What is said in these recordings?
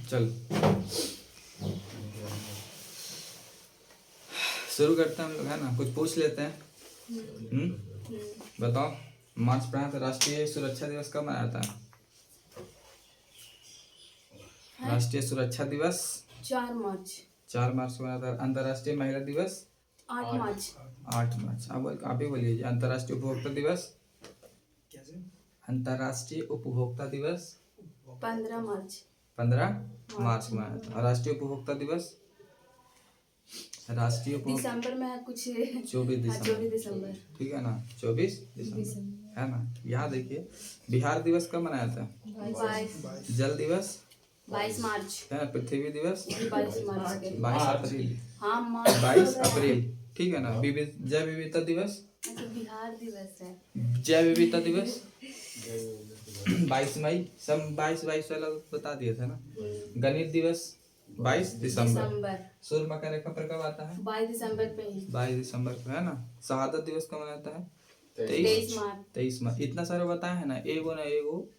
चल शुरू करते हैं हम लोग, है ना। कुछ पूछ लेते हैं। बताओ, मार्च पर तो राष्ट्रीय सुरक्षा दिवस कब मनाया था? राष्ट्रीय सुरक्षा दिवस 4 मार्च। 4 मार्च को मनाया था। अंतर्राष्ट्रीय महिला दिवस 8 मार्च। 8 मार्च। आप ही बोलिए। अंतर्राष्ट्रीय उपभोक्ता दिवस? अंतर्राष्ट्रीय उपभोक्ता दिवस 15 मार्च। 15 मार्च को मनाया था। राष्ट्रीय उपभोक्ता दिवस? राष्ट्रीय दिसंबर में है कुछ। 24 दिसंबर। ठीक है ना, 24 दिसंबर है ना। यहाँ देखिए, बिहार दिवस कब मनाया था? 22 जल दिवस 22 मार्च। है। पृथ्वी दिवस 22 मार्च। 22 अप्रैल। हाँ मार्च 22 अप्रैल, ठीक है ना। जैव विविधता दिवस? अच्छा, बिहार दिवस है। जैव विविधता दिवस 22 मई। सब 22 वाला बता दिया था ना। गणित दिवस 22 दिसंबर। सूर्य मकर रेखा पर कब आता है? 22 दिसंबर पे ही। 22 दिसंबर को, है ना। शहादत दिवस कब मनाता है? 23 मार्च। 23 मार्च। इतना सारा बताया है ना। एगो ना एगो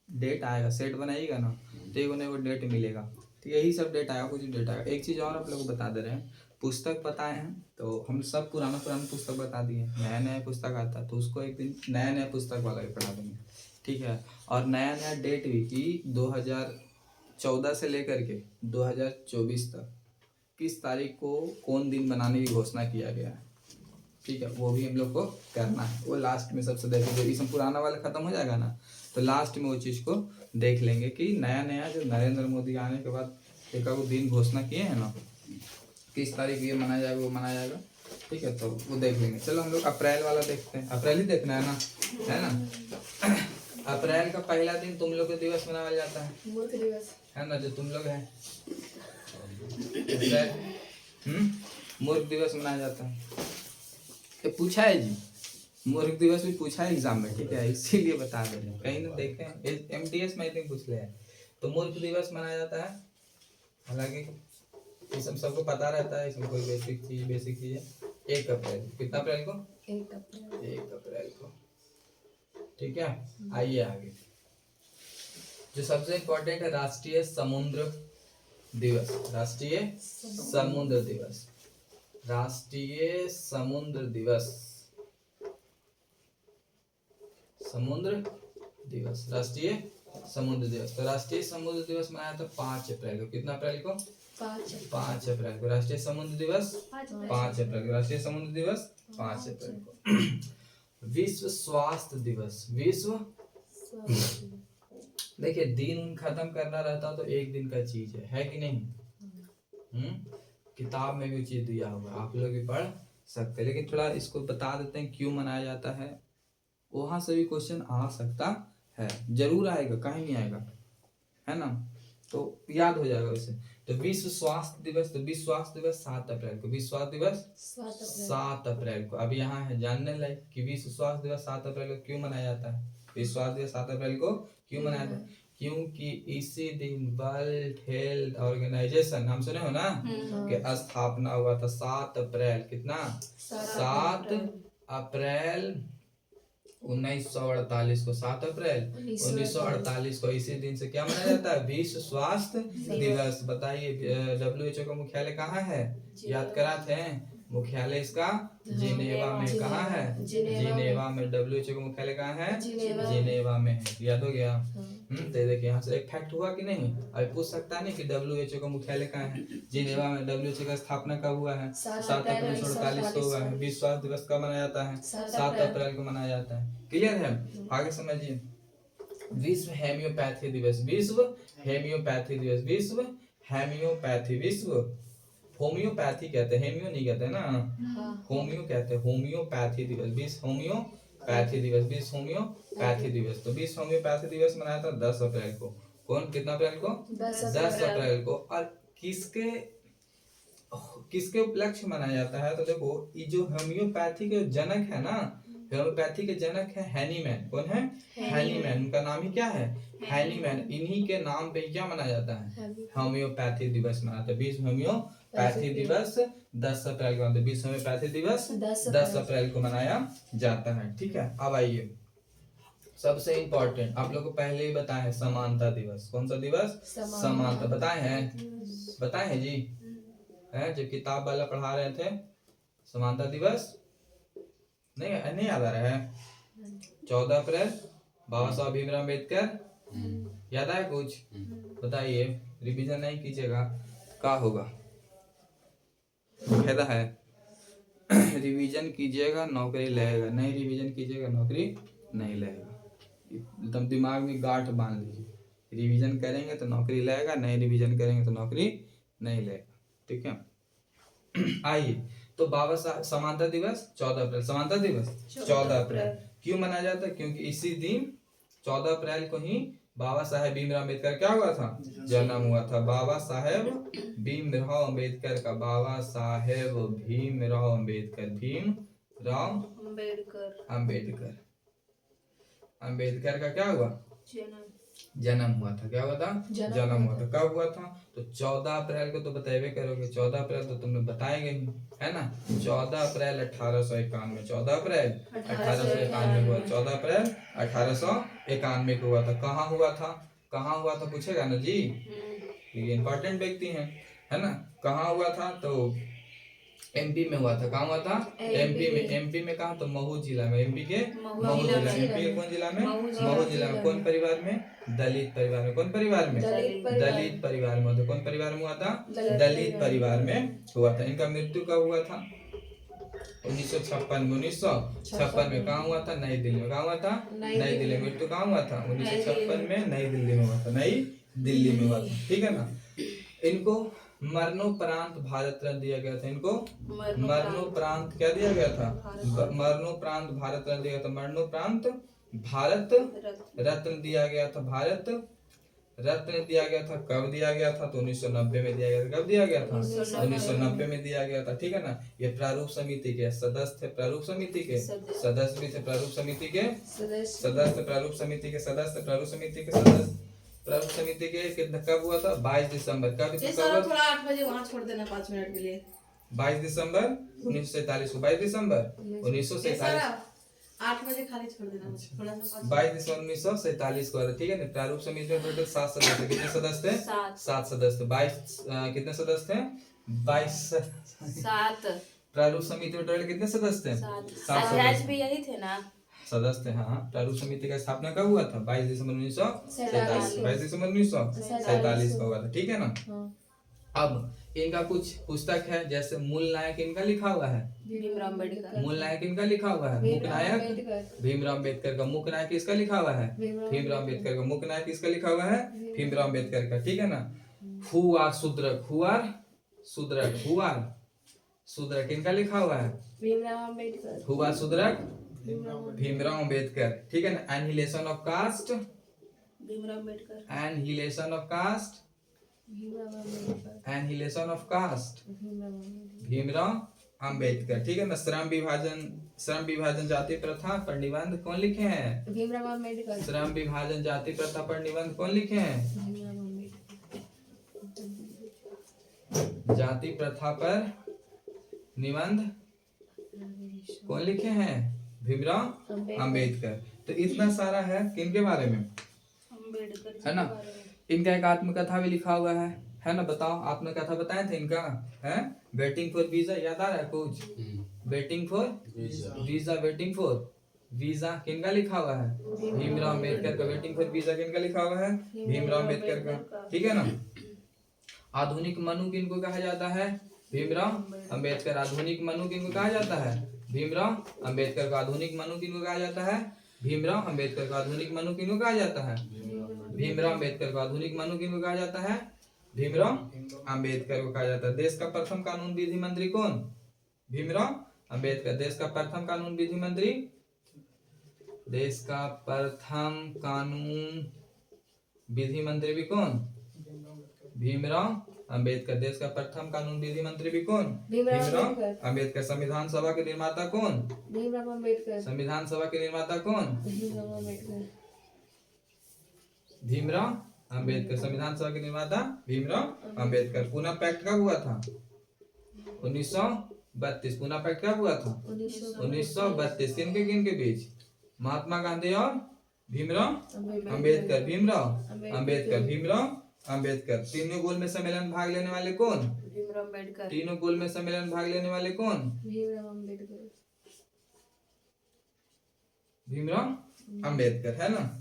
डेट आएगा, सेट बनाइएगा ना तो एगो ना एगो डेट मिलेगा। तो यही सब डेट आएगा, कुछ डेट आएगा। एक चीज़ और आप लोग को बता दे रहे हैं, पुस्तक बताए हैं तो हम सब पुराना पुस्तक बता दिए। नया नया पुस्तक आता है तो उसको एक दिन नया पुस्तक वाला भी पढ़ा देंगे, ठीक है। और नया डेट भी कि 2014 से लेकर के 2024 तक किस तारीख को कौन दिन बनाने की घोषणा किया गया है, ठीक है। वो भी हम लोग को करना है। वो लास्ट में सबसे देखेंगे। इसमें पुराना वाला खत्म हो जाएगा ना तो लास्ट में वो चीज़ को देख लेंगे कि नया जो नरेंद्र मोदी आने के बाद एक दिन घोषणा किए हैं ना, किस तारीख ये मनाया जाएगा, वो मनाया जाएगा, ठीक है। तो वो देख लेंगे। चलो हम लोग अप्रैल वाला देखते हैं। अप्रैल ही देखना है ना, है ना। अप्रैल का पहला दिन तुम लोग का दिवस मनाया जाता है, मूर्ख दिवस है ना। जो तुम लोग है मूर्ख दिवस मनाया जाता है। तो पूछा है जी, मूर्ख दिवस भी पूछा है एग्जाम में, ठीक है। इसीलिए बता दे रहे हैं, कहीं ना देखें MTS में आई थिंक पूछ ले है। तो मूर्ख दिवस मनाया जाता है। हालांकि ये सबको पता रहता है, इसमें कोई बेसिक चीज है। 1 अप्रैल। कितना अप्रैल को? 1 अप्रैल। 1 अप्रैल को, ठीक है। आइए आगे। जो सबसे इम्पोर्टेंट है, राष्ट्रीय समुद्र दिवस। राष्ट्रीय समुद्र दिवस। राष्ट्रीय समुद्र दिवस। समुद्र दिवस, राष्ट्रीय समुद्र दिवस। तो राष्ट्रीय समुद्र दिवस मनाया था 5 अप्रैल को। कितना अप्रैल को? 5 अप्रैल को राष्ट्रीय समुद्र दिवस। 5 अप्रैल को राष्ट्रीय समुद्र दिवस 5 अप्रैल को। विश्व स्वास्थ्य दिवस। विश्व देखिए, दिन खत्म करना रहता तो एक दिन का चीज है कि नहीं। किताब में भी चीज दिया हुआ, आप लोग भी पढ़ सकते हैं। लेकिन थोड़ा इसको बता देते हैं क्यों मनाया जाता है। वहां से भी क्वेश्चन आ सकता है, जरूर आएगा, कहीं नहीं आएगा, है ना। तो याद हो जाएगा उसे। तो विश्व स्वास्थ्य दिवस, तो विश्व स्वास्थ्य दिवस 7 अप्रैल को। विश्व स्वास्थ्य दिवस 7 अप्रैल को। अब यहाँ है जानने लायक कि विश्व स्वास्थ्य दिवस 7 अप्रैल को क्यों मनाया जाता है। विश्व स्वास्थ्य दिवस 7 अप्रैल को क्यों मनाया जाता है? क्योंकि इसी दिन वर्ल्ड हेल्थ ऑर्गेनाइजेशन, नाम सुने हो ना, के स्थापना हुआ था 7 अप्रैल। कितना? 7 अप्रैल 1948 को। 7 अप्रैल 1948 को इसी दिन से क्या मनाया जाता है? विश्व स्वास्थ्य दिवस। बताइए WHO का मुख्यालय कहाँ है? याद कराते हैं। मुख्यालय इसका जिनेवा में। कहाँ है? जिनेवा में। WHO का मुख्यालय कहाँ है? जिनेवा में है। याद हो गया। तो देखिए, यहाँ से एक फैक्ट हुआ कि नहीं। अभी पूछ सकता नहीं कि WHO का मुख्यालय कहाँ है? जिनेवा में। WHO का स्थापना कब हुआ है? 7 अप्रैल 1948 को हुआ है। विश्व स्वास्थ्य दिवस कब मनाया जाता है? 7 अप्रैल को मनाया जाता है। क्लियर है? आगे समझिए। विश्व हेम्योपैथी दिवस। विश्व हेम्योपैथी दिवस। विश्व हेम्योपैथी। विश्व होम्योपैथी कहते हैं, हेमियो नहीं कहते ना, होमियो कहते हैं। होम्योपैथी दिवस। विश्व होम्योपैथी दिवस। विश्व होम्योपैथी दिवस। तो विश्व होम्योपैथी दिवस मनाया था 10 अप्रैल को। कौन? कितना अप्रैल को? 10 अप्रैल को। और किसके उपलक्ष्य मनाया जाता है? तो देखो, ये जो होम्योपैथी के जनक है ना, होम्योपैथी के जनक है हैनीमैन। कौन है? हैनीमैन। उनका नाम ही क्या है? हैनीमैन। इन्हीं के नाम पे क्या मनाया जाता है? होम्योपैथी दिवस मनाते हैं। विश्व होम्योपैथी दिवस 10 अप्रैल को। विश्व होम्योपैथी दिवस 10 अप्रैल को मनाया जाता है, ठीक है। अब आइए, सबसे इम्पोर्टेंट आप लोग को पहले ही बताए हैं, समानता दिवस। कौन सा दिवस? समानता। बताए हैं जी, है जो किताब वाला पढ़ा रहे थे। समानता दिवस नहीं याद आ रहा है? 14 अप्रैल बाबा साहब भीमराव अम्बेडकर। याद आया कुछ? बताइए, रिवीजन नहीं कीजिएगा क्या होगा? फायदा है रिवीजन कीजिएगा नौकरी लगेगा, नहीं रिवीजन कीजिएगा नौकरी नहीं लगेगा। एकदम दिमाग में गांठ बांध लीजिए, रिवीजन करेंगे तो नौकरी लगेगा, नहीं रिवीजन करेंगे तो नौकरी नहीं लगेगा। ठीक है आइए, तो बाबा साहब समानता दिवस 14 अप्रैल। समानता दिवस 14 अप्रैल क्यों मनाया जाता है? क्योंकि इसी दिन 14 अप्रैल को ही बाबा साहेब भीमराव अम्बेडकर क्या हुआ था? जन्म हुआ था। बाबा साहेब भीमराव अम्बेडकर का, बाबा साहेब भीमराव अम्बेडकर, भीमराव अम्बेडकर अम्बेडकर का क्या हुआ? जन्म हुआ था। क्या हुआ था? जन्म हुआ था। कब हुआ था? तो 14 अप्रैल को। तो बताइए करोगे 14 अप्रैल तो तुमने बताएंगे ही, है ना? 14 अप्रैल 1891। 14 अप्रैल 1891 हुआ। 14 अप्रैल 1891 को हुआ था। कहाँ हुआ था? कहाँ हुआ था पूछेगा ना जी, ये इंपॉर्टेंट व्यक्ति है ना? कहाँ हुआ था? तो एमपी में हुआ था। कहाँ हुआ था? एमपी में। एमपी में कहाँ? तो महू जिला में। एमपी के महू जिला। एमपी के कौन जिला में? महू जिला में। कौन परिवार में? दलित परिवार में। कौन परिवार में? दलित परिवार में। तो कौन परिवार में हुआ था? दलित परिवार में हुआ था। इनका मृत्यु कब हुआ था? 1956 में। 1956 में कहाँ हुआ था? नई दिल्ली में। कहाँ हुआ था? नई दिल्ली में। मृत्यु कहाँ हुआ था? 1956 में नई दिल्ली में हुआ था। नई दिल्ली में हुआ था। ठीक है ना? इनको मरणोपरांत भारत रत्न दिया गया था। इनको मरणोपरांत क्या दिया गया था? मरणोपरांत भारत रत्न दिया गया था। मरणोपरांत भारत रत्न दिया गया था। भारत रत्न दिया गया था। कब दिया गया था? तो 1990 में दिया गया था। कब दिया गया था? 1990 में दिया गया था। ठीक है ना? ये प्रारूप समिति के सदस्य थे। प्रारूप समिति के सदस्य भी थे। प्रारूप समिति के सदस्य। प्रारूप समिति के सदस्य। प्रारूप समिति के सदस्य। प्रारूप समिति के कितना कब हुआ था? 22 दिसंबर। कब हुआ? थोड़ा 8 बजे वहाँ छोड़ देना 5 मिनट के लिए। 22 दिसंबर 1947 को। 22 दिसंबर 1947 8 बजे खाली छोड़ देना थोड़ा सा। 22 दिसंबर 1947 को। ठीक है ना? प्रारूप समिति में टोटल 7 सदस्य। कितने सदस्य थे? 7 सदस्य। 22 कितने सदस्य थे? 22 7। प्रारूप समिति में टोटल कितने सदस्य थे? 7 सदस्य भी यही थे ना? सदस्य। हाँ, प्रारूप समिति का स्थापना कब हुआ था? 22 दिसंबर 1947। 22 दिसंबर 1947 को हुआ था। ठीक है ना? अब इनका कुछ पुस्तक है, जैसे मूल नायक इनका लिखा हुआ है। भीमराव अम्बेडकर। मूल नायक इनका लिखा हुआ है। मुख्य नायक भीमराव अम्बेडकर का। मुख्य नायक किसका लिखा हुआ है? भीमराव अम्बेडकर का। मुख्य नायक किसका लिखा हुआ है? भीमराव अम्बेडकर का। ठीक है ना? Who are Shudrak. Who are Shudrak. Who are Shudrak इनका लिखा हुआ है। भीमराव अम्बेडकर। Who are Shudrak? भीमराव अम्बेडकर। ठीक है ना? Annihilation of caste. Bhimrao Ambedkar. Annihilation of caste. Annihilation of caste. Bhimrao Ambedkar. ठीक है ना? श्रम विभाजन जाति प्रथा पर निबंध कौन लिखे हैं? भीमराव अम्बेडकर। श्रम विभाजन जाति प्रथा पर निबंध कौन लिखे हैं? जाति प्रथा पर निबंध कौन लिखे हैं? भीमराव अम्बेडकर। तो इतना सारा है किनके बारे में? अम्बेडकर है ना? इनका एक आत्मकथा भी लिखा हुआ है ना? बताओ, आत्मकथा बताए थे इनका, है? Waiting for visa. याद आ रहा है कुछ? Waiting for visa. Waiting for visa किनका लिखा हुआ है? भीमराव अम्बेडकर का। वेटिंग फॉर वीजा किनका लिखा हुआ है? भीमराव अम्बेडकर का। ठीक है ना? आधुनिक मनु किनको कहा जाता है? भीमराव अम्बेडकर। आधुनिक मनु किनको कहा जाता है? भीमराव अम्बेडकर का। आधुनिक मनु किनको कहा जाता है? भीमराव अम्बेडकर का। आधुनिक मनु किनको कहा जाता है? भीमराव अम्बेडकर को। आधुनिक मनु किनको कहा जाता है? भीमराव अम्बेडकर को कहा जाता है। देश का प्रथम कानून विधि मंत्री कौन? भीमराव अम्बेडकर। देश का प्रथम कानून विधि मंत्री। देश का प्रथम कानून विधि मंत्री भी कौन? भीमराव अम्बेडकर। देश का प्रथम कानून विधि मंत्री भी कौन? भीमराव अम्बेडकर। संविधान सभा के निर्माता कौन? भीमराव अम्बेडकर। संविधान सभा के निर्माता कौन? भीमराव अम्बेडकर। भीमराव अम्बेडकर। संविधान सभा के निर्माता भीमराव अम्बेडकर। पुणे पैक्ट कब हुआ था? 1932। पुणे पैक्ट कब हुआ था? 1932। किनके बीच? महात्मा गांधी और भीमराव अंबेडकर, भीमराव अंबेडकर, भीमराव अंबेडकर। तीनों गोल में सम्मेलन में भाग लेने वाले कौन? भीमराव अम्बेडकर। तीनों गोल में सम्मेलन में भाग लेने वाले कौन? भीमराव अम्बेडकर। भीमराव अंबेडकर, है ना।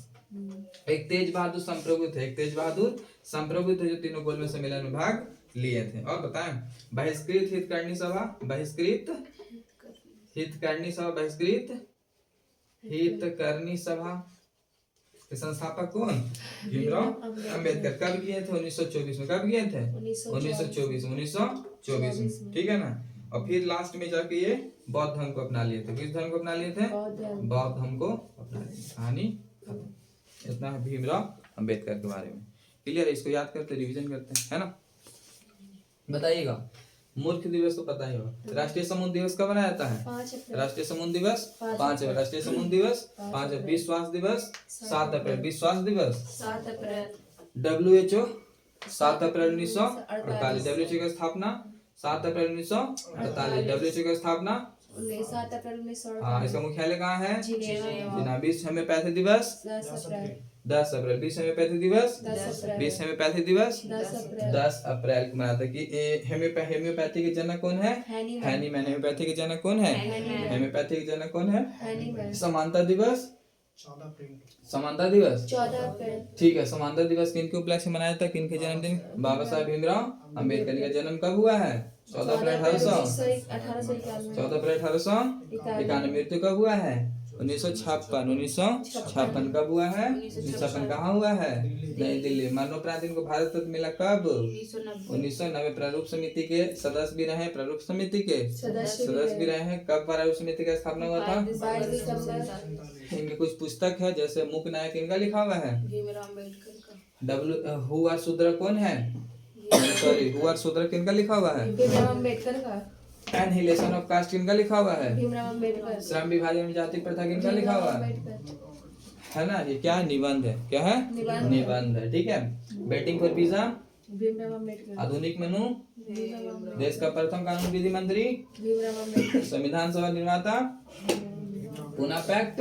एक तेज बहादुर संप्रभु थे, एक तेज बहादुर संप्रभु थे जो तीनों गोल में सम्मेलन में भाग लिए थे। और बताएं, बहिष्कृत हितकरणी सभा, बहिष्कृत हितकरणी सभा, बहिष्कृत हितकरणी सभा के संस्थापक कौन? भीमराव अंबेडकर। कब किए थे? 1924 में। कब किए थे? 1924 में, ठीक है ना। और फिर लास्ट में जाके ये बौद्ध धर्म को अपना लिए थे। किस धर्म को अपना लिए थे? बौद्ध धर्म को अपना लिए थे। कहानी खत्म। इतना है भीमराव अंबेडकर के बारे में। क्लियर है? इसको याद करते रिवीजन करते हैं, है ना। बताइएगा, मूर्ख दिवस तो पता ही होगा। राष्ट्रीय समुद्र दिवस कब मनाया जाता है? 5 अप्रैल। राष्ट्रीय समुद्र दिवस 5 अप्रैल। राष्ट्रीय समुद्र दिवस 5 अप्रैल। विश्व स्वास्थ्य दिवस 7 अप्रैल। विश्व स्वास्थ्य दिवस 7 अप्रैल। WHO 7 April 1948। WHO की स्थापना 7 अप्रैल 1948। WHO की स्थापना 7 अप्रैल 1948। हाँ, इसका मुख्यालय कहाँ है? जिनेवा। विश्व होम्योपैथी दिवस 10 अप्रैल। 10 अप्रैल। विश्व होम्योपैथी दिवस 10 अप्रैल। विश्व होम्योपैथी दिवस 10 अप्रैल। 10 अप्रैल को मनाता है। कि होम्योपैथी के जनक कौन है? हैनीमैन। होम्योपैथी के जनक कौन है? होम्योपैथी के जनक कौन है? हैनीमैन। समानता दिवस 14 अप्रैल। समानता दिवस 14 अप्रैल। ठीक है। समानता दिवस किनके उपलक्ष्य में मनाया जाता है? किनके जन्मदिन? बाबा साहब भीमराव अंबेडकर का जन्म कब हुआ है? 14 अप्रैल 1891। 14 अप्रैल 1891। मृत्यु कब हुआ है? 1956 कब हुआ है? 1956 कहाँ हुआ है? नई दिल्ली। मरणोपरांत इनको भारत रत्न मिला कब? 1990। प्रारूप समिति के सदस्य भी रहे, प्रारूप समिति के सदस्य भी रहे हैं। कब प्रारूप समिति का स्थापना हुआ था? 22 दिसंबर। इनके कुछ पुस्तक है, जैसे मूक नायक इनका लिखा हुआ है। भीमराव अम्बेडकर का। हु आर शूद्र कौन है? सॉरी, हु आर शूद्र किनका लिखा हुआ है? भीमराव अम्बेडकर का। एनहिलेशन ऑफ कास्ट किनका लिखा हुआ है? भीमराव अम्बेडकर। श्रम विभाजन जाति प्रथा किनका लिखा हुआ है? है ना। ये क्या है? निबंध है। क्या है? निबंध है, ठीक है। Waiting for visa Bhimrao Ambedkar. आधुनिक मेनू भीमराव अम्बेडकर। देश का प्रथम कानून विधि मंत्री भीमराव अम्बेडकर। संविधान सभा निर्माता पूना पैक्ट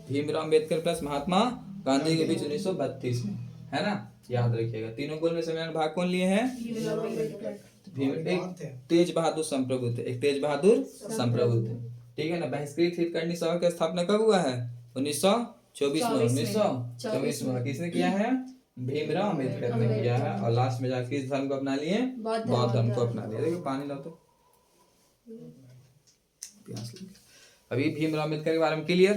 भीमराव अम्बेडकर प्लस महात्मा गांधी के बीच 1932 में, है ना। याद रखिएगा। तीनों गोल में सम्मेलन भाग कौन लिए हैं? भीमराव अम्बेडकर। एक तेज बहादुर संप्रभु थे, एक तेज बहादुर संप्रभु थे, ठीक है ना। बहिष्कृत हितकरणी सभा की स्थापना कब हुआ है? 1924 में। 1924 में किसने किया है? भीमराव अम्बेडकर ने किया है। और लास्ट में जाकर किस धर्म को अपना लिए? बौद्ध धर्म को अपना लिया। देखो पानी लाओ तो। प्यास लगी। अभी भीमराव अम्बेडकर के बारे में क्लियर?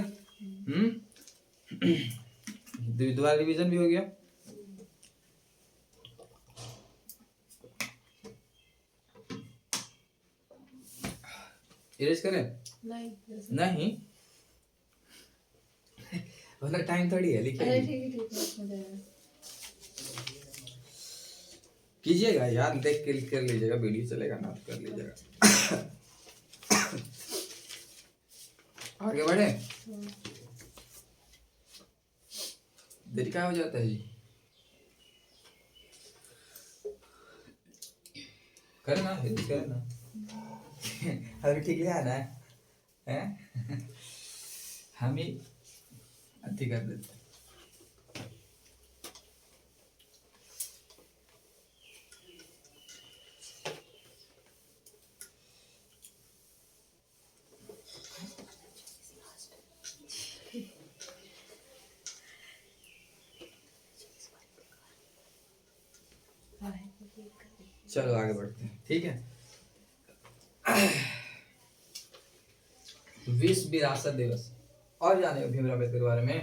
दोबारा रिवीजन भी हो गया। इरेज करें? नहीं वाला टाइम थोड़ी है, लिखिए। कीजिएगा यार, देख के लिख कर लीजिएगा। वीडियो चलेगा ना, कर लीजिएगा। आगे बढ़े। देरी क्या हो जाता है जी? करे ना, करे ना। अभी ठीक लिया ना है? हम ही अति कर देते। चलो आगे बढ़ते हैं, ठीक है। विश्व विरासत दिवस और जाने भीमराव अम्बेडकर के बारे में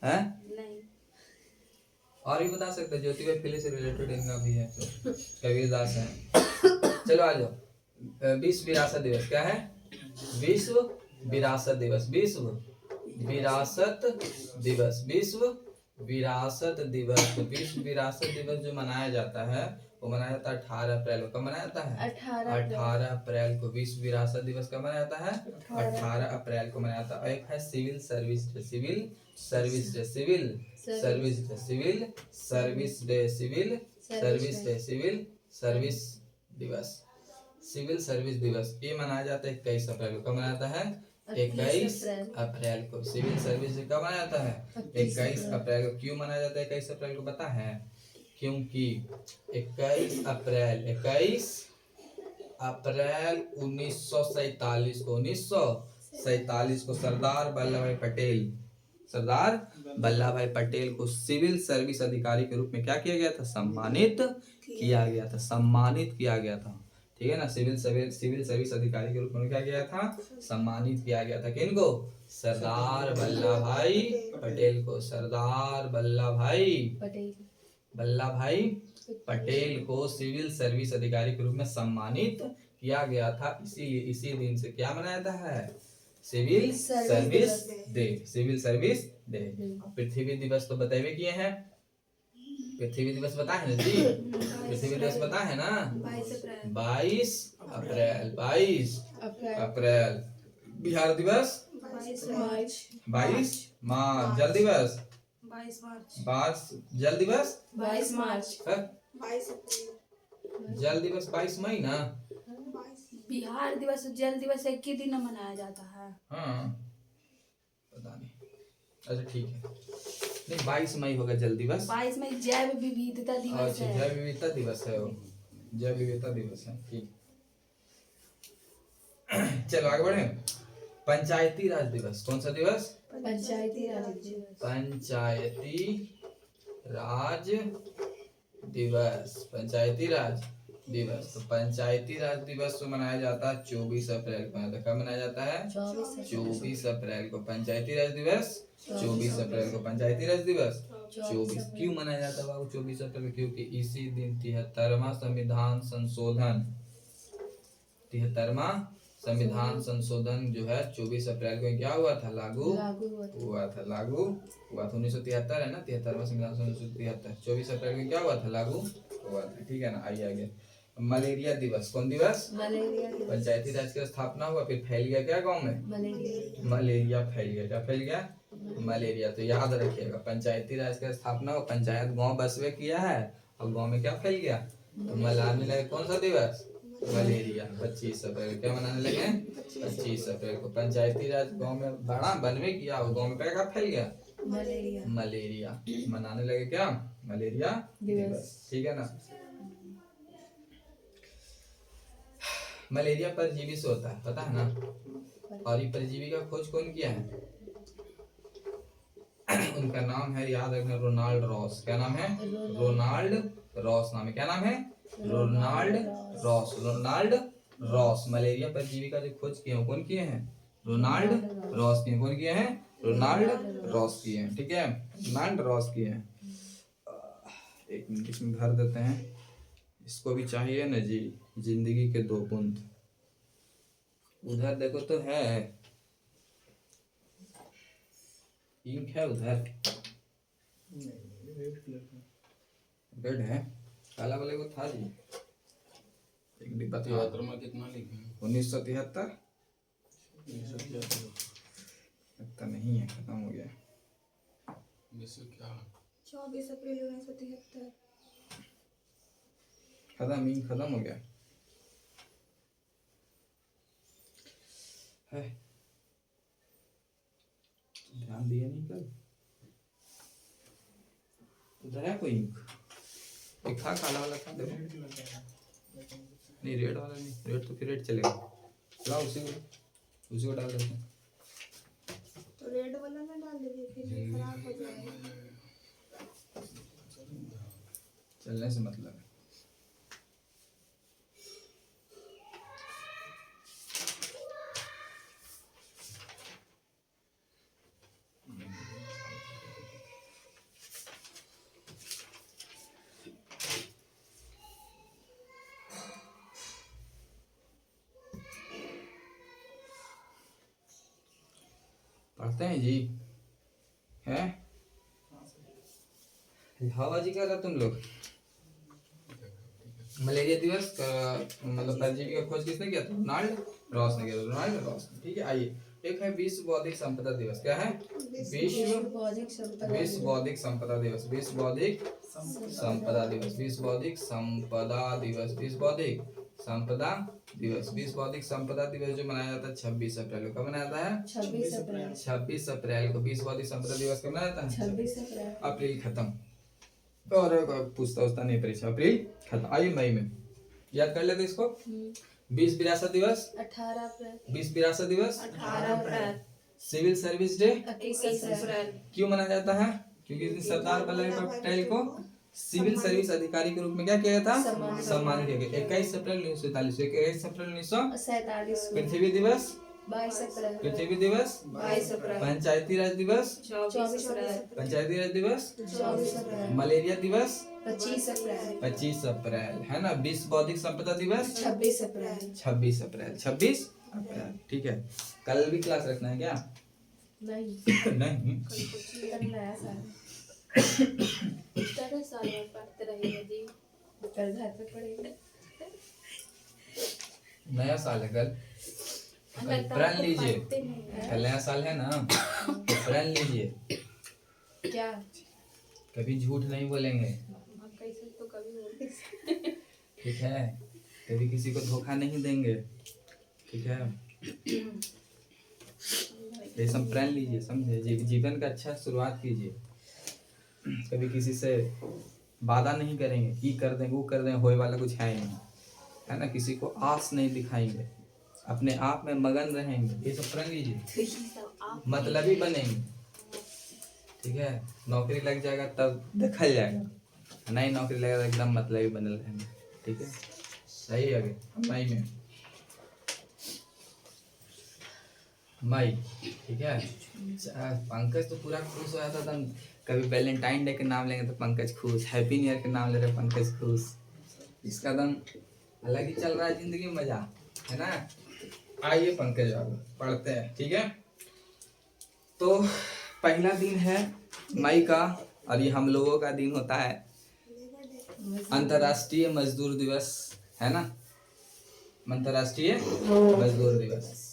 हैं? नहीं। और भी बता सकते हैं। ज्योतिबा फुले से रिलेटेड इनका भी है, कबीरदास है। चलो आ जाओ। विश्व विरासत दिवस क्या है? विश्व विरासत दिवस। विश्व विरासत दिवस। विश्व विरासत दिवस। विश्व विरासत दिवस जो मनाया जाता है वो मनाया जाता है 18 अप्रैल को। कब मनाया जाता है? 18 अप्रैल को विश्व विरासत दिवस कब मनाया जाता है? 18 अप्रैल को मनाया जाता है। एक है civil service day. Civil service day. Civil service day. Civil service day. Civil service day. Civil service दिवस। सिविल सर्विस दिवस ये मनाया जाता है 21 अप्रैल को। कब मनाया जाता है? 21 अप्रैल को सिविल सर्विस डे कब मनाया जाता है? 21 अप्रैल को। क्यों मनाया जाता है 21 अप्रैल को पता है? क्योंकि 21 अप्रैल 1947 को सरदार वल्लभ भाई पटेल को सिविल सर्विस अधिकारी के रूप में क्या किया गया था? सम्मानित किया गया था। ठीक है ना, सिविल सर्विस अधिकारी के रूप में क्या किया था? सम्मानित किया गया था। किनको? सरदार वल्लभ भाई पटेल को। सरदार वल्लभ भाई पटेल को सिविल सर्विस अधिकारी के रूप में सम्मानित किया गया था। इसीलिए इसी दिन से क्या मनाया जाता है? Civil service day. पृथ्वी दिवस तो बताए किए हैं। पृथ्वी दिवस पता है ना जी? पृथ्वी दिवस पता है ना? 22 अप्रैल। बिहार दिवस 22 मार्च। जल दिवस 22 मार्च। जल दिवस 22 मई ना? बिहार दिवस जल दिवस एक ही दिन मनाया जाता है। हाँ पता नहीं। अच्छा ठीक है, नहीं 22 मई होगा जल दिवस। 22 मई जैव विविधता दिवस अच्छा है। जैव विविधता दिवस है वो। जैव विविधता दिवस है, ठीक। चलो आगे बढ़े। पंचायती राज दिवस। कौन सा दिवस? पंचायती राज दिवस। पंचायती राज दिवस। तो पंचायती राज दिवस तो मनाया जाता है 24 अप्रैल को। कब मनाया जाता है? 24 अप्रैल को पंचायती राज दिवस। 24 अप्रैल को पंचायती राज दिवस 24। क्यों मनाया जाता है बाबू 24 अप्रैल? क्योंकि इसी दिन 73वां संविधान संशोधन जो है 24 अप्रैल को क्या हुआ था? लागू हुआ था 1973 है ना। 73वां संविधान संशोधन 73 24 अप्रैल को क्या हुआ था? लागू हुआ था। ठीक है ना, आइए आगे। मलेरिया दिवस। कौन दिवस? मलेरिया। पंचायती राज की स्थापना हुआ, फिर फैल गया क्या गांव में? मलेरिया फैल गया। क्या फैल गया? मलेरिया। तो याद रखिएगा, पंचायती राज की स्थापना हो, पंचायत गांव बसवे किया है और गांव में क्या फैल गया? तो मनाने लगे कौन सा दिवस? मलेरिया। 25 अप्रैल क्या मनाने लगे? 25 अप्रैल को पंचायती राज गांव में बड़ा बनवे किया और गांव में क्या फैल गया? मलेरिया मनाने लगे क्या? मलेरिया दिवस। ठीक है ना। मलेरिया परजीवी से होता है, पता है ना? और ये परजीवी का खोज कौन किया है? उनका नाम है, याद रखना, रोनाल्ड रॉस। क्या नाम है? रोनाल्ड रॉस नाम है। क्या नाम है? Ronald Ross. मलेरिया परजीवी का जो खोज किए हैं कौन किए हैं? रोनाल्ड रॉस किए। कौन किए हैं? रोनाल्ड रॉस किए हैं। ठीक है, रोनाल्ड रॉस किए हैं। एक मिनट इसमें भर देते हैं। इसको भी चाहिए ना जी, जिंदगी के 2 बूंद। उधर देखो तो है, इंक है उधर। रेड है, काला वाले को था जी। एक डिब्बा था। में कितना लिखे हैं? 1973 लगता नहीं है, खत्म हो गया। 24 अप्रैल 1973 खत्म हो गया है। ध्यान दिए नहीं कल? उधर है कोई इंक? एक था काला वाला था, देखो। नहीं रेड वाला नहीं, रेड तो फिर रेड चलेगा। लाओ उसी को डाल देते हैं। तो रेड वाला में डाल दीजिए, फिर ये खराब हो जाएगा। चलने से मतलब है। पढ़ते हैं जी, हैं? हवा जी क्या तुम लोग? मलेरिया दिवस का मतलब परजीवी का खोज किसने किया था? रोनाल्ड रॉस ने किया। Ronald Ross. ठीक है, आइए। एक है विश्व बौद्धिक संपदा दिवस। क्या है? विश्व बौद्धिक संपदा दिवस। विश्व बौद्धिक संपदा दिवस। विश्व बौद्धिक संपदा दिवस। विश्व बौद्धिक संपदा दिवस जो मनाया जाता है 26 अप्रैल को। कब मनाया जाता है? 26 अप्रैल। 26 अप्रैल को विश्व बौद्धिक संपदा दिवस कब मनाया जाता है? 26 अप्रैल। अप्रैल खत्म और पूछता उछता नहीं परीक्षा। अप्रैल खत्म। आइए मई में याद कर लेते इसको। विश्व विरासत दिवस 18 अप्रैल। विश्व विरासत दिवस 18 अप्रैल। सिविल सर्विस डे 21 अप्रैल। क्यों मनाया जाता है? क्योंकि इस दिन सरदार वल्लभ भाई पटेल को सिविल सर्विस अधिकारी के रूप में क्या किया गया था? सम्मानित किया गया। 21 अप्रैल 1947। 21 अप्रैल 1947। 47। पृथ्वी दिवस 22 अप्रैल। पृथ्वी दिवस 22 अप्रैल। पंचायती राज दिवस 24 अप्रैल। पंचायती राज दिवस 24 अप्रैल। मलेरिया दिवस 25 अप्रैल। 25 अप्रैल है ना। विश्व बौद्धिक संपदा दिवस 26 अप्रैल। 26 अप्रैल। 26 अप्रैल ठीक है। कल भी क्लास रखना है क्या? नहीं, नहीं। कल नया साल। तरह साल भर पढ़ते रहेंगे जी। कल घर पे पढ़ेंगे। नया साल है कल। प्रण लीजिए, कल नया साल है ना, प्रण लीजिए। क्या? कभी झूठ नहीं बोलेंगे, कैसे तो कभी बोलते। ठीक है? कभी किसी को धोखा नहीं देंगे, ठीक है? ये सब प्रण लीजिए, समझे? जीवन का अच्छा शुरुआत कीजिए। कभी किसी से वादा नहीं करेंगे कि कर दें वो कर दें, होए वाला कुछ है ही नहीं, है ना? किसी को आस नहीं दिखाएंगे, अपने आप में मगन रहेंगे। ये सब प्रण लीजिए, मतलबी बनेंगे, ठीक है? नौकरी लग जाएगा तब देखा जाएगा, नहीं नौकरी लगेगा तो एकदम मतलबी बनल रहेंगे, ठीक है? सही है। मई में मई, ठीक है? पंकज तो पूरा खुश हो जाता था। कभी वैलेंटाइन डे के नाम लेंगे तो पंकज खुश, हैप्पी न्यू ईयर के नाम ले रहे पंकज खुश। इसका दम अलग ही चल रहा है, जिंदगी में मजा है ना। आइए पंकज बाबू पढ़ते हैं, ठीक है? तो पहला दिन है मई का और ये हम लोगों का दिन होता है अंतर्राष्ट्रीय मजदूर दिवस, है ना? अंतर्राष्ट्रीय मजदूर दिवस।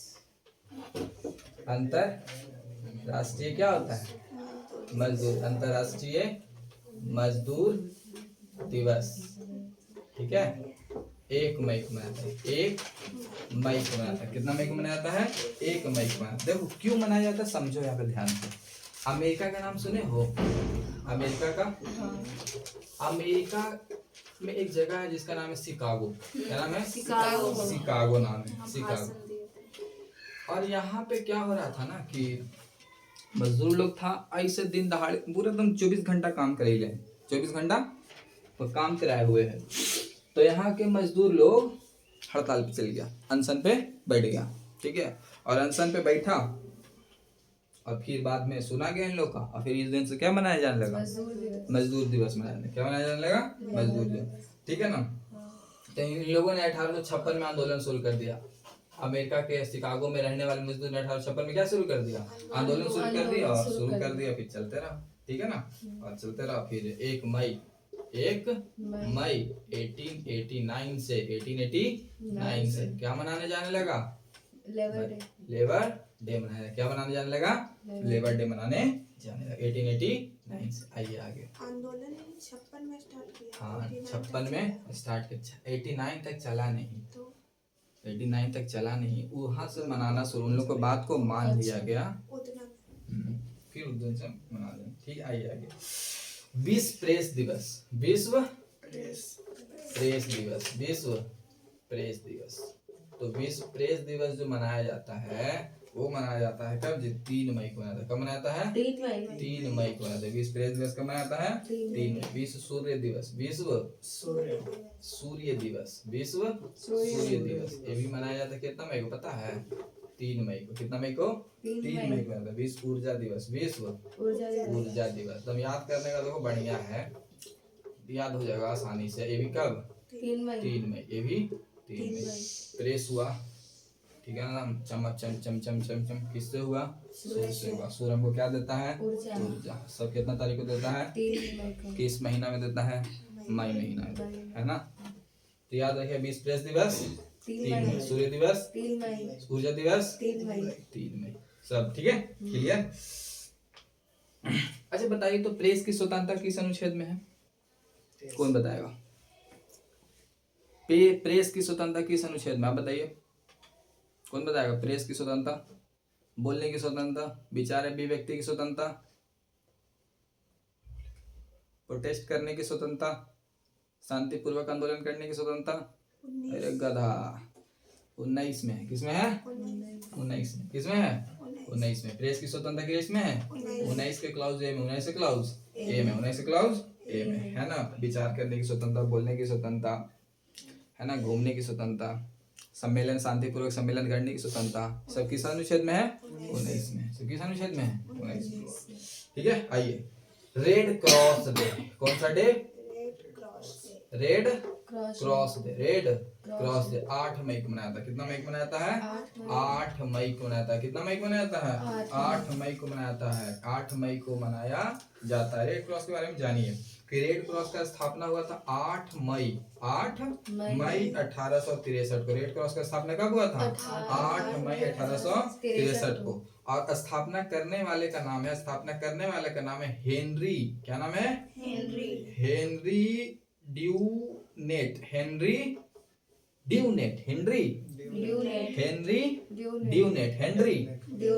अंतर्राष्ट्रीय क्या होता है? मजदूर। अंतर्राष्ट्रीय मजदूर दिवस, ठीक है? 1 मई को मनाता है। 1 मई को मनाता है। कितना मई को मनाता है? 1 मई को मनाता है। देखो क्यों मनाया जाता है, समझो यहाँ पे ध्यान से। अमेरिका का नाम सुने हो? अमेरिका का, अमेरिका में एक जगह है जिसका नाम है शिकागो। क्या नाम है? शिकागो। शिकागो नाम है, शिकागो। और यहाँ पे क्या हो रहा था ना कि मजदूर लोग था ऐसे दिन दहाड़े पूरा एकदम 24 घंटा काम करे गए, 24 घंटा वो काम कराए हुए हैं। तो यहाँ के मजदूर लोग हड़ताल पे चल गया, अनशन पे बैठ गया, ठीक है? और अनशन पे बैठा और फिर बाद में सुना गया इन लोग का, और फिर इस दिन से क्या मनाया जाने लगा? मजदूर दिवस मनाने। क्या मनाया जाने लगा? मजदूर दिवस, ठीक है ना? तो इन लोगों ने 1856 में आंदोलन शुरू कर दिया। अमेरिका के शिकागो में रहने वाले मजदूर ने 1856 में क्या शुरू कर दिया? आंदोलन शुरू कर दिया, और शुरू कर दिया फिर चलते रहा, ठीक है ना? और चलते रहा। फिर 1 मई 1889 से 1889 से क्या मनाने जाने लगा? लेबर डे मनाने। क्या मनाने जाने लगा? लेबर डे मनाने जाने लगा 1889 से। आइए आगे। आंदोलन 56 में स्टार्ट किया। हाँ 56 में स्टार्ट किया, 89 तक चला नहीं, 89 तक चला नहीं, वहां से मनाना शुरू, उन लोग को बात को मान लिया गया, उतना फिर उस दिन से मना लें, ठीक। आइए आगे। विश्व प्रेस दिवस। विश्व प्रेस दिवस। विश्व प्रेस दिवस। तो विश्व प्रेस दिवस जो मनाया जाता है वो मनाया जाता है कब? 3 मई को मनाता है। कब मनाता है? 3 मई को मनाता है। विश्व प्रेस दिवस कब मनाता है? 3 मई। विश्व सूर्य दिवस। विश्व सूर्य दिवस। विश्व सूर्य दिवस ये भी मनाया जाता है कितना मई को पता है? 3 मई को। कितना मई को? 3 मई को मनाता है। विश्व ऊर्जा दिवस। विश्व ऊर्जा दिवस। तुम याद करने का देखो बढ़िया है, याद हो जाएगा आसानी से। ये भी कब? 3 मई। 3 मई। ये भी 3 मई। प्रेस हुआ, ठीक है ना? चमक चम चम चम चम चम किससे हुआ? सूर्य से हुआ। सूर्य हमको क्या देता है? ऊर्जा। सब कितना तारीख को देता है? 3 मई को। किस महीना में देता है? मई महीना में, है ना? तो याद रखिए विश्व प्रेस दिवस 3 मई, सूर्य दिवस 3 मई, ऊर्जा दिवस 3 मई। 3 मई। सब ठीक है, क्लियर? अच्छा बताइए तो प्रेस की स्वतंत्रता किस अनुच्छेद में है? कौन बताएगा? प्रेस की स्वतंत्रता किस अनुच्छेद में, आप बताइए, कौन बताएगा? प्रेस की स्वतंत्रता, बोलने की स्वतंत्रता, विचार अभिव्यक्ति की स्वतंत्रता, प्रोटेस्ट करने की स्वतंत्रता, शांतिपूर्वक आंदोलन करने की स्वतंत्रता। अरे गधा, 19 में है। किसमें है? 19 में। किसमें है? 19 में। प्रेस की स्वतंत्रता किस में है? 19 के क्लाउज ए में। 19 के क्लाउज ए में। 19 के क्लाउज ए में, है ना। विचार करने की स्वतंत्रता, बोलने की स्वतंत्रता, है ना, घूमने की स्वतंत्रता, सम्मेलन, शांतिपूर्वक सम्मेलन करने की स्वतंत्रता, सब किस अनुच्छेद में है? 19 में। सब किस अनुच्छेद में है? 19 में। ठीक है, आइए, रेड क्रॉस डे, कौन सा day? Red cross day. Red cross day 8 मई को मनाया था। कितना मई को मनाया है? 8 मई को मनाया था। कितना मई को मनाया है? 8 मई को मनाया है। 8 मई को मनाया जाता है। रेड क्रॉस के बारे में जानिए कि रेड क्रॉस का स्थापना हुआ था 8 मई 1863 को। रेड क्रॉस का स्थापना कब हुआ था? 8 मई 1863 को। और स्थापना करने वाले का नाम है हेनरी, क्या नाम है? Henry Dunant. Henry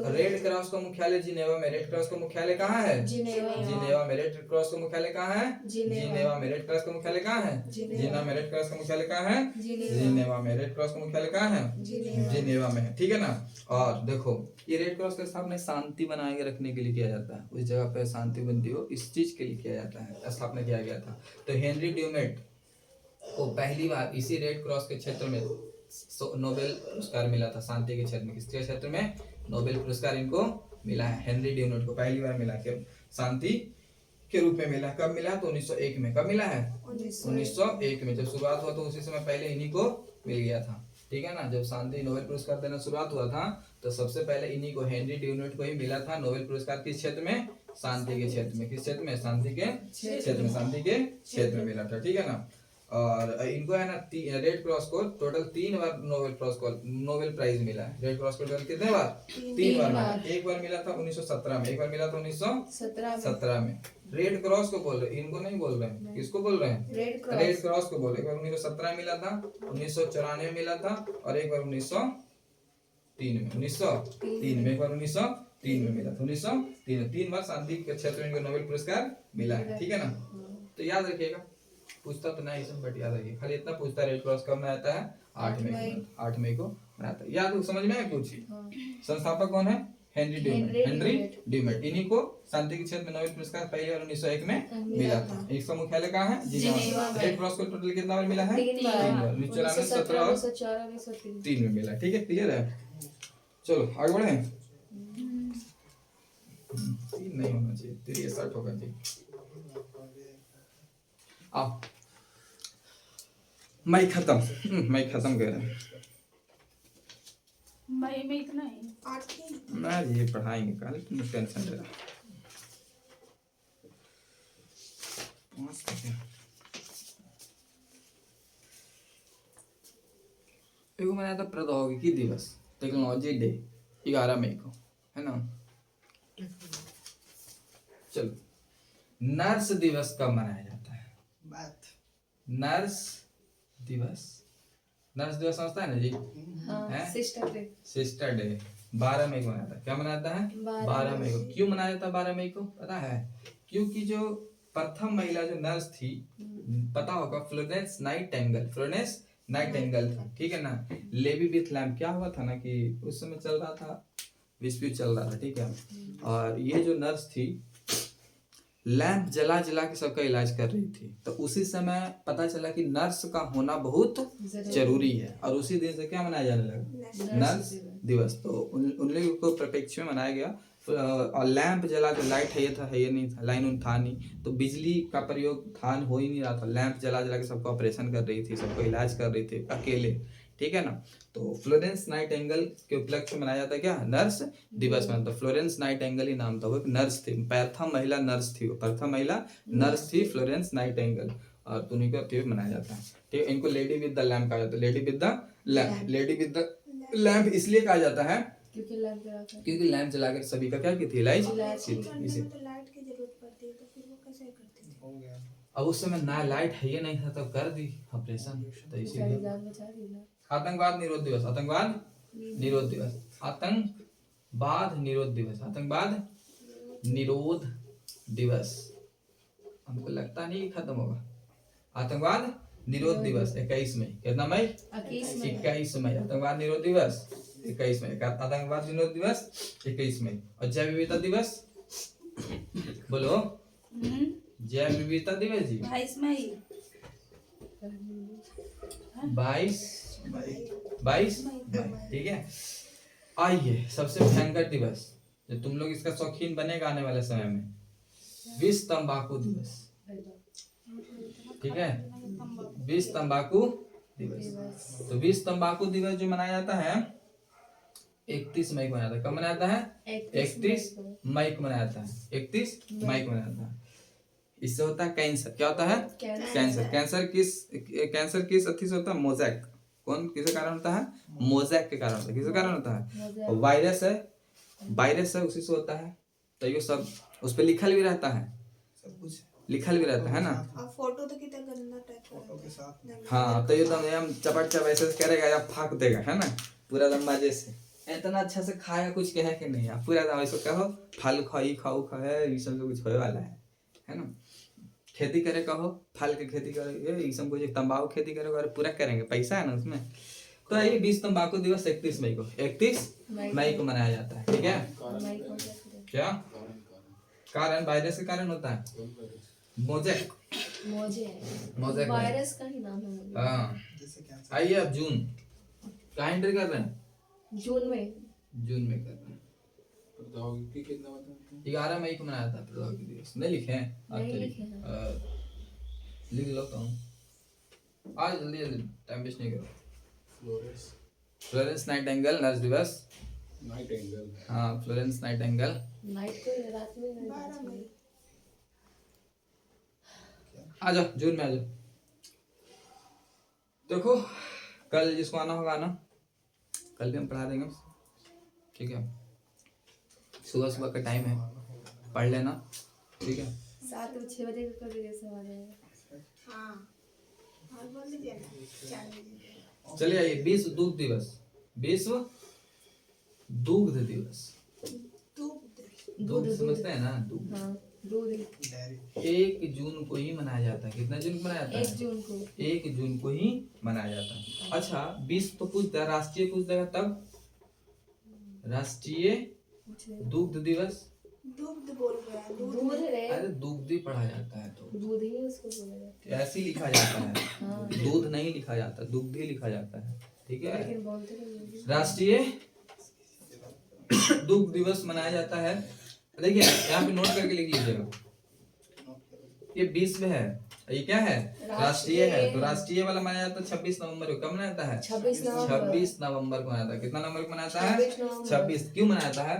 red cross का मुख्यालय जिनेवा में। रेड क्रॉस का मुख्यालय कहाँ है? जिनेवा में। रेड क्रॉस का मुख्यालय कहाँ है? जिनेवा में। रेड क्रॉस का मुख्यालय कहाँ है? जिनेवा में। रेड क्रॉस का मुख्यालय कहाँ है? जिनेवा में। रेड क्रॉस का मुख्यालय कहाँ है? जिनेवा में है, ठीक है ना। और देखो, ये रेड क्रॉस का स्थापना शांति बनाए के रखने के लिए किया जाता है। उस जगह पे शांति बनती हो, इस चीज के लिए किया जाता है, स्थापना किया गया था। तो हेनरी ड्यूमेट को पहली बार इसी रेड क्रॉस के क्षेत्र में नोबेल पुरस्कार मिला था। शांति के क्षेत्र में, किसके क्षेत्र में? नोबेल पुरस्कार इनको मिला है। हेनरी ड्यूनेट को पहली बार मिला के शांति के रूप में मिला। कब मिला? तो 1901 में। कब मिला है? 1901 में। जब शुरुआत हुआ तो उसी समय पहले इन्हीं को मिल गया था, ठीक है ना। जब शांति नोबेल पुरस्कार देना शुरुआत हुआ था तो सबसे पहले इन्हीं को, हेनरी ड्यूनेट को ही मिला था नोबेल पुरस्कार। किस क्षेत्र में? शांति के क्षेत्र में। किस क्षेत्र में? शांति के क्षेत्र में। शांति के क्षेत्र में मिला था, ठीक है ना। और इनको है ना, रेड क्रॉस को टोटल 3 बार नोबेल प्राइज मिला है। रेड क्रॉस को टोटल कितने बार? 3 बार मिला। एक बार मिला था 1917 में, एक बार मिला था 1917 में। रेड क्रॉस को बोल रहे, इनको नहीं बोल रहे हैं। किसको बोल रहे हैं? रेड क्रॉस को बोल रहे। एक बार 1917 मिला था, 1994 मिला था, और एक बार 1903 में। 1903 में, एक बार 1903 में मिला था। 1903 3 बार शांति के क्षेत्र में इनको नोबेल पुरस्कार मिला है, ठीक है ना। तो याद रखिएगा, पूछता तो नहीं सब, बट याद रखिए, खाली इतना पूछता है रेड क्रॉस कब मनाता है? 8 मई को मनाता है। याद समझ में आया कुछ? संस्थापक कौन है? हेनरी ड्यूमेट। इन्हीं को शांति के क्षेत्र में नोबेल पुरस्कार पहली बार 1901 में मिला था। इसका मुख्यालय कहाँ है? जिनेवा। रेड क्रॉस को टोटल कितना बार मिला है? 3 बार। 1994, 17 और 3 में मिला, ठीक है। क्लियर है? चलो आगे बढ़े। 3 नहीं होना चाहिए, 3 60 होगा जी। आओ, मई खत्म कह रहे हैं। मई में इतना ही मैं ये पढ़ाएंगे कल, तुम टेंशन ले रहा। एगो मनाया था प्रौद्योगिकी दिवस, टेक्नोलॉजी डे, 11 मई को, है ना। चलो, नर्स दिवस कब मनाया जाता है? नर्स दिवस समझता है ना जी? सिस्टर डे 12 मई को मनाता है। क्या मनाता है? 12 मई को। क्यों मनाया जाता है 12 मई को? पता है? क्योंकि जो प्रथम महिला जो नर्स थी, पता होगा, फ्लोरेंस नाइटिंगेल था, ठीक है ना। लेवी विथ लैम्प, क्या हुआ था ना कि उस समय चल रहा था, विश्व युद्ध चल रहा था, ठीक है। और ये जो नर्स थी, लैंप जला के सबका इलाज कर रही थी। तो उसी समय पता चला कि नर्स का होना बहुत जरूरी है, और उसी दिन से क्या मनाया जाने लगा? नर्स दिवस। तो उन लोगों को प्रपेक्ष में मनाया गया। और लैंप जला के, लाइट है ये नहीं था, लाइन था नहीं, तो बिजली का प्रयोग हो ही नहीं रहा था। लैंप जला के सबका ऑपरेशन कर रही थी, सबको इलाज कर रही थी अकेले, ठीक है ना। तो फ्लोरेंस नाइटिंगेल के उपलक्ष्य में मनाया जाता है क्या? नर्स दिवस में। तो फ्लोरेंस नाइटिंगेल ही नाम था, वो एक नर्स थी, प्रथम महिला नर्स थी, फ्लोरेंस नाइटिंगेल, और उन्हीं को मनाया जाता है, ठीक है। इनको लेडी विद द लैम्प कहा जाता है। लेडी विद द लैम्प इसलिए कहा जाता है क्योंकि लैम्प जलाकर सभी का क्या की थी? इलाज की थी। तो लाइट की जरूरत पड़ती है, तो फिर वो कैसे करती थी? अब उस समय ना लाइट है ये नहीं था तो कर दी ऑपरेशन, तो बेचारी इसीलिए जान बचा दी ना। आतंकवाद निरोध दिवस, आतंकवाद निरोध दिवस, आतंकवाद निरोध दिवस, आतंकवाद निरोध दिवस। हमको लगता नहीं कि खत्म होगा। आतंकवाद निरोध दिवस 21 मई, कितना मई? 21 मई, आतंकवाद निरोध दिवस 21 मई, आतंकवाद निरोध दिवस 21 मई। और जैव विविधता दिवस बोलो, जैव विविधता दिवस जी 22 मई 22 मई, ठीक है। आइए सबसे भयंकर दिवस जो तुम लोग इसका शौकीन बनेगा आने वाले समय में, विश्व तंबाकू दिवस, ठीक है, विश्व तंबाकू दिवस। तो विश्व तंबाकू दिवस जो मनाया जाता है 31 मई को मनाया जाता है। कब मनाया जाता है? 31 मई को मनाया जाता है, 31 मई को मनाया जाता है। इससे होता है कैंसर। क्या होता है? कैंसर। कैंसर किस अथी से होता है? मोजैक। कौन किसके कारण होता है? मोजैक के कारण होता है। किसके कारण होता है? वायरस है, वायरस है उसी से होता है। तो ये सब उस पर लिखल भी रहता है, सब कुछ लिखल भी रहता है ना। और फोटो तो कितना गंदा टाइप का फोटो के साथ। हाँ तो एकदम चपट चप ऐसे करेगा या फाक देगा, है ना, पूरा एकदम मजे से। इतना अच्छा से खाएगा, कुछ कहे कि नहीं, आप पूरा एकदम ऐसे कहो फल खाई खाऊ खाए, ये सब कुछ होने वाला है ना। खेती करे कहो, फल की खेती करे, ये सब कुछ, तंबाकू खेती करे, पूरा करेंगे, पैसा है ना उसमें। तो ये विश्व तंबाकू दिवस 31 मई को, 31 मई को मनाया जाता है, ठीक है। क्या कारण? वायरस के कारण होता है, मोजैक, मोजैक वायरस का ही नाम है। हाँ। आइए अब जून कहाँ एंटर कर रहे हैं? जून में कर रहे हैं। प्रौद्योगिकी कितना बताते हैं? 11 मई को मनाया था प्रौद्योगिकी दिवस। नहीं लिखे हैं? नहीं लिखे हैं। लिख लो तो आज जल्दी जल्दी, टाइम वेस्ट नहीं करो। फ्लोरेंस नाइटिंगेल नर्स दिवस, नाइटिंगेल, हाँ फ्लोरेंस नाइटिंगेल। नाइट को रात में 12 मई। आ जाओ जून में आ जाओ। देखो कल जिसको आना होगा ना, कल भी हम पढ़ा देंगे, ठीक है। सुबह सुबह का टाइम है, पढ़ लेना, ठीक है। 7 और 6 बजे का कर सवाल है। हाँ और बोल दीजिए ना 4 बजे। चलिए आइए, विश्व दुग्ध दिवस, विश्व दुग्ध दिवस। दूध समझते हैं ना, दूध। हाँ दूध 1 जून को ही मनाया जाता है। कितना जून को मनाया जाता है? 1 जून को। 1 जून को ही मनाया जाता है। अच्छा विश्व तो पूछता है, राष्ट्रीय पूछता है तब? राष्ट्रीय दुग्ध दिवस। दूध बोल रहा है, दूध रे, अरे दुग्ध ही पढ़ा जाता है तो दूध ही उसको बोला जाता ऐसे ही लिखा जाता है। हाँ। दूध नहीं लिखा जाता, दुग्ध ही लिखा जाता है, ठीक है, है। लेकिन बोलते नहीं। राष्ट्रीय दुग्ध दिवस मनाया जाता है। देखिए यहाँ पे नोट करके लिख लीजिएगा, ये विश्व है, ये क्या है? राष्ट्रीय है। तो राष्ट्रीय वाला मनाया जाता है 26 नवंबर को। कब मनाया जाता है? 26 नवंबर को मनाया जाता है। कितना नवंबर को मनाया जाता है? 26। क्यों मनाया जाता है?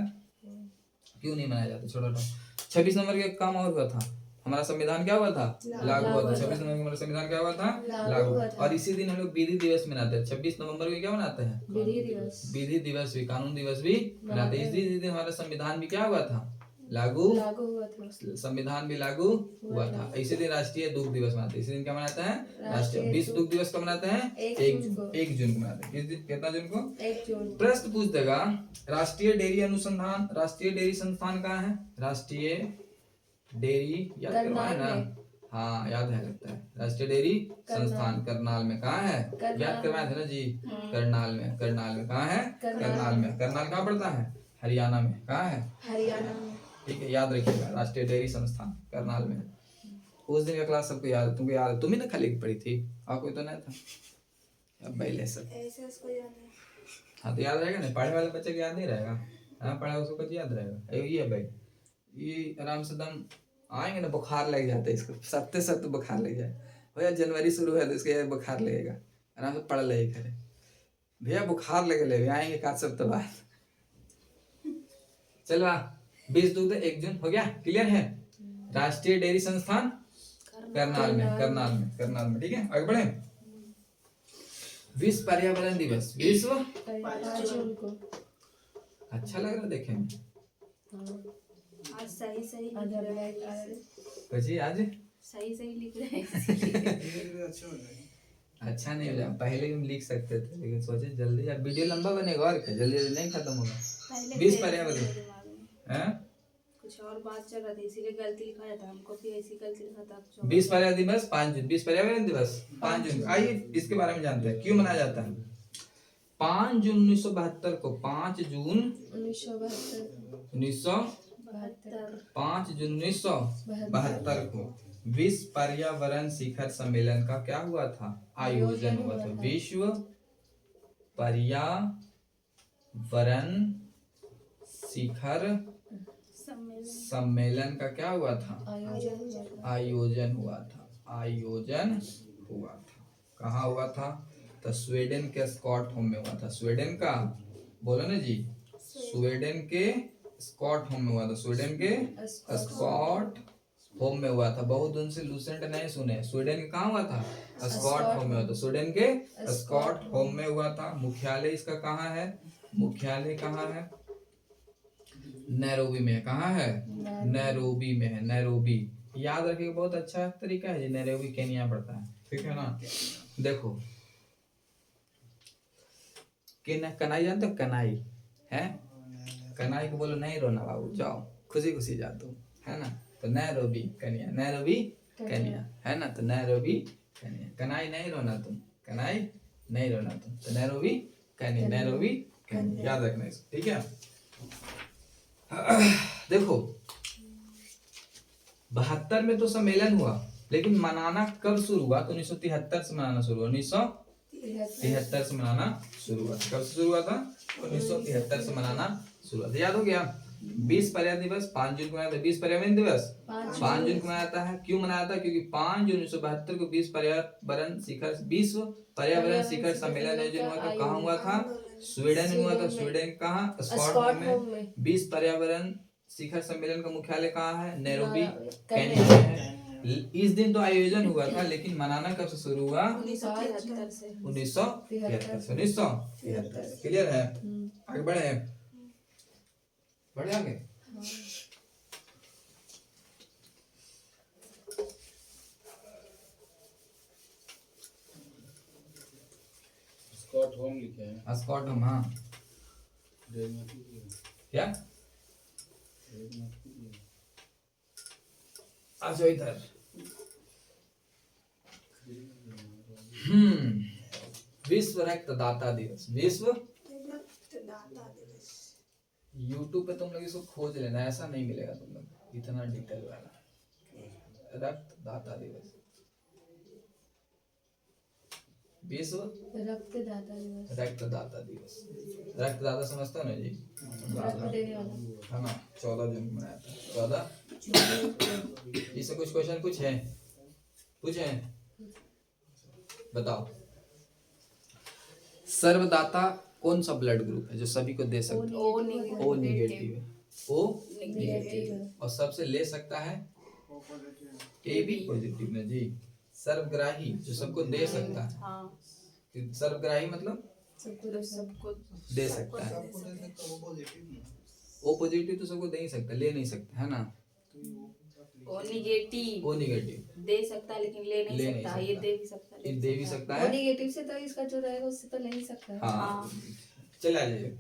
क्यों नहीं मनाया जाता? छोड़ो 26 नवंबर के काम और हुआ था, हमारा संविधान क्या हुआ था? लागू हुआ था। 26 नवंबर को हमारा संविधान क्या हुआ था? लागू। और इसी दिन हम लोग विधि दिवस मनाते हैं। 26 नवंबर को क्या मनाते हैं? विधि दिवस भी, कानून दिवस भी मनाते हैं। इसी दिन हमारा संविधान भी क्या हुआ था? लागू हुआ था। संविधान भी लागू हुआ था। इसी दिन राष्ट्रीय दुग्ध दिवस मनाते हैं। इसी दिन क्या मनाते हैं? राष्ट्रीय विश्व दुग्ध दिवस कब मनाते हैं? 1 जून को मनाते हैं। किस दिन? कितना जून को? 1 जून। प्रश्न पूछ देगा, राष्ट्रीय डेयरी अनुसंधान, राष्ट्रीय डेयरी संस्थान कहाँ है? राष्ट्रीय डेयरी याद करवाए ना? हाँ याद है लगता है। राष्ट्रीय डेयरी संस्थान करनाल में कहाँ है? याद करवाए थे ना जी, करनाल में। करनाल में कहाँ है? करनाल में। करनाल कहाँ पड़ता है? हरियाणा में। कहाँ है? हरियाणा में, ठीक है, याद रखिएगा। राष्ट्रीय डेयरी संस्थान करनाल में। उस दिन का क्लास सबको याद है, तुमको याद है? तुम ही ना खाली पढ़ी थी, और कोई तो नहीं था। अब पहले सब ऐसे उसको याद है। हाँ तो याद रहेगा ना, पढ़ने वाले बच्चे को याद नहीं रहेगा। हाँ पढ़ा उसको कुछ याद रहेगा। ये भाई ये आराम से दम आएंगे ना, बुखार लग जाता है इसको, सप्ते सप्ते बुखार लग जाए भैया। जनवरी शुरू है तो इसके बुखार लगेगा, आराम से पढ़ ले करे भैया, बुखार लगे आएंगे 1 सप्ताह बाद। चलो 20 दुग्ध 1 जून हो गया, क्लियर है। राष्ट्रीय डेयरी संस्थान करनाल में, ठीक है। आगे बढ़े। विश्व पर्यावरण दिवस, विश्व 5 जून को। अच्छा लग रहा है देखे में। आज सही जी आज सही सही लिख रहे हैं। अच्छा नहीं हो जाए, पहले भी हम लिख सकते थे लेकिन सोचे जल्दी यार वीडियो लंबा बनेगा और क्या, जल्दी जल्दी नहीं खत्म होगा। पहले 20 थे पर्यावरण मेरे दिमाग में हैं। कुछ और बात चल रहा था इसीलिए गलती लिखा जाता, हमको भी ऐसी गलती लिखा था कुछ और। 20 पर्यावरण दिवस 5 जून, 20 पर्यावरण दिवस 5 जून। आइए इसके बारे में जानते हैं क्यों मनाया जाता है। 5 जून 1972 को 5 जून 1972 बहत्तर 5 जून 1972 को विश्व पर्यावरण शिखर सम्मेलन का क्या हुआ था, आयोजन हुआ था। विश्व पर्यावरण शिखर सम्मेलन का क्या हुआ था, आयोजन हुआ था। आयोजन हुआ था। कहाँ हुआ था, तो स्वीडन के स्टॉकहोम में हुआ था। स्वीडन का बोलो ना जी, स्वीडन के स्टॉकहोम में हुआ था। स्वीडन के स्टॉकहोम में हुआ था। बहुत दिन से लूसेंट नहीं सुने। स्वीडन के कहाँ हुआ था, स्टॉकहोम में हुआ था। स्वीडन के स्टॉकहोम में हुआ था। मुख्यालय इसका कहाँ है, मुख्यालय कहाँ है, नैरोबी में है। कहाँ है, नैरोबी में है। नैरोबी याद रखिए, बहुत अच्छा तरीका है। नैरोबी केन्या पड़ता है, ठीक है ना। देखो कनाई जानते हो, कनाई है, कनाई को बोलो नहीं रोना बाबू, जाओ खुशी खुशी जा तुम, है ना। तो नैरोबी केन्या, नैरोबी केन्या, है ना। तो नैरोबी केन्या, कनाई नहीं रोना तुम, कनाई नहीं रोना तुम, तो नैरोबी केन्या, नैरोबी केन्या, याद रखना इसको, ठीक है। देखो 72 में तो सम्मेलन हुआ, लेकिन मनाना कब शुरू हुआ, तो 1973 से मनाना शुरू हुआ। 1973 से मनाना शुरू हुआ। कब से शुरू हुआ था, 1973 से मनाना शुरू हुआ था। याद हो गया। 20 पर्यावरण दिवस 5 जून को मनाया था। 20 पर्यावरण दिवस 5 जून को मनाया जाता है। क्यों मनाया था, क्योंकि 5 जून 1972 को विश्व पर्यावरण शिखर सम्मेलन आयोजन हुआ था। कहाँ हुआ था, स्वीडन में हुआ था। स्वीडन कहाँ, स्टॉकहोम में। 20 पर्यावरण शिखर सम्मेलन का मुख्यालय कहाँ है, नैरोबी केन्या में है। इस दिन तो आयोजन हुआ था, लेकिन मनाना कब से शुरू हुआ, 1973 से। 1973। क्लियर है, आगे बढ़े, बढ़े आगे। स्टॉकहोम लिखे हैं। स्टॉकहोम, हाँ क्या, अच्छा इधर। विश्व रक्तदाता दिवस। विश्व यूट्यूब पे तुम लोग इसको खोज लेना, ऐसा नहीं मिलेगा तुम लोग इतना डिटेल वाला। रक्तदाता दिवस, विश्व रक्तदाता दिवस। रक्तदाता दिवस। रक्तदाता समझते हो ना जी, रक्त देने वाला। है ना। 14 जून को मनाया था। 14 इससे कुछ क्वेश्चन पूछे, बताओ। सर्वदाता कौन सा ब्लड ग्रुप है जो सभी को दे सकता है, ओ नेगेटिव। ओ नेगेटिव है। ओ नेगेटिव है। और सबसे ले सकता है ए बी पॉजिटिव में जी। सर्वग्राही जो सबको दे सकता है, हाँ सर्वग्राही मतलब सबको दे सकता है। ओ पॉजिटिव तो सबको दे ही सकता, ले नहीं सकता, है ना। ओ निगेटिव ओ नेगेटिव दे सकता है लेकिन ले नहीं सकता, ये दे भी सकता है, ये दे भी सकता वो है। नेगेटिव से तो इसका जो रहेगा उससे तो ले ही सकता है। हाँ चला जाइए।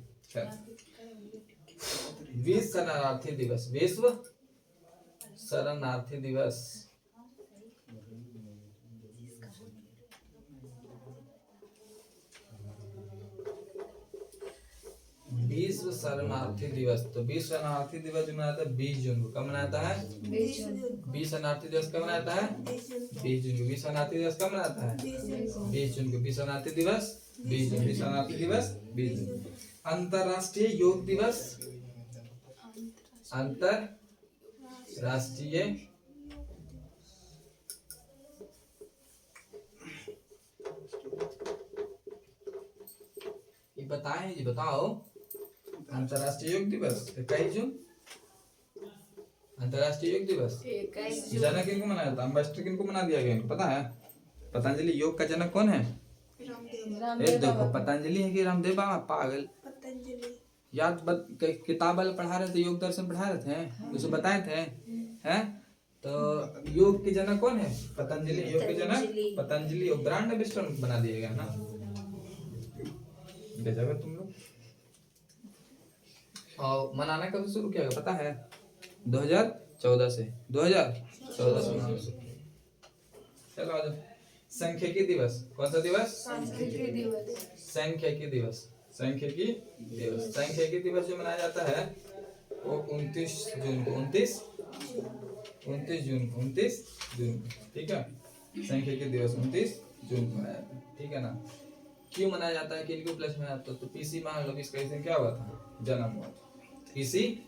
विश्व शरणार्थी दिवस। विश्व शरणार्थी दिवस, विश्व शरणार्थी दिवस। तो विश्व शरणार्थी दिवस जो मनाता है 20 जून को। कब मनाता है, 20 शरणार्थी दिवस कब मनाता है, 20 जून को। विश्व शरणार्थी दिवस कब मनाता है, 20 जून को। विश्व शरणार्थी दिवस 20 जून। विश्व शरणार्थी दिवस 20 जून। अंतरराष्ट्रीय योग दिवस। अंतरराष्ट्रीय ये बताएं जी, बताओ। अंतरराष्ट्रीय योग दिवस 21 जून। अंतरराष्ट्रीय योग दिवस जनक किनको मनाया था, अम्बेस्टर किनको मना दिया गया इनको पता है। पतंजलि योग का जनक कौन है, ये देखो पतंजलि है कि रामदेव बाबा, पागल। याद किताब वाले पढ़ा रहे थे, योग दर्शन पढ़ा रहे थे, उसे बताए थे हैं। तो योग के जनक कौन है? पतंजलि। योग के जनक पतंजलि। पतंजलि। और ब्रांड एम्बेसडर बना दिया गया ना। गजब है तुम लोग। और मनाना कब से शुरू किया गया पता है? 2014 से। 2014 से मनाना शुरू किया। चलो आ जाओ। सांख्यिकी दिवस। कौन सा दिवस? सांख्यिकी दिवस। सांख्यिकी दिवस। सांख्यिकी दिवस। सांख्यिकी दिवस जो मनाया जाता है वो 29 जून को। 29 जून को। ठीक है। सांख्यिकी दिवस 29 जून को मनाया जाता है। ठीक है ना। क्यों मनाया जाता है? किन के उपलक्ष्य में आता है? तो पीसी महालनोबिस का इस दिन क्या हुआ था? जन्म हुआ था। पीसी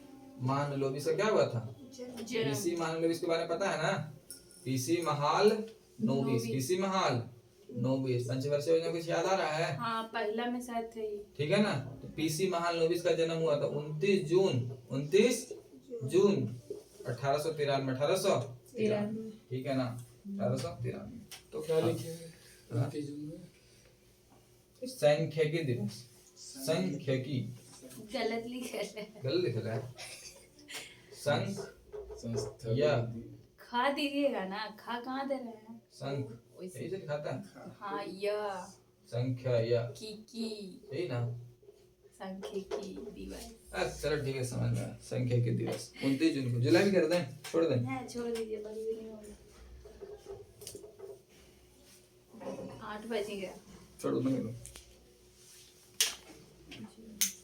महालनोबिस का क्या हुआ था? पीसी महालनोबिस के बारे में पता है ना? पीसी महालनोबिस। पीसी महालनोबिस। पंचवर्षीय योजना कुछ याद आ रहा है? हाँ पहला में शायद थे ये। ठीक है ना। तो पीसी महालनोबिस का जन्म हुआ था 29 जून 1893। 1893। ठीक है ना। 1893। तो क्या लिखे? सांख्यिकी दिवस। सांख्यिकी। गलत लिखा है। गलत लिखा है। संख या खा दीजिएगा ना, खा कहाँ दे रहे हैं? संख यही से लिखाता है। हाँ या संख्या या की यही ना। सांख्यिकी दिवस। चलो ठीक है समझ में आया। सांख्यिकी दिवस 29 जून को। जुलाई भी कर दें? छोड़ दें? नहीं छोड़ दीजिए, बड़ी भी नहीं होगी। 8 बज गया। छोड़ दो।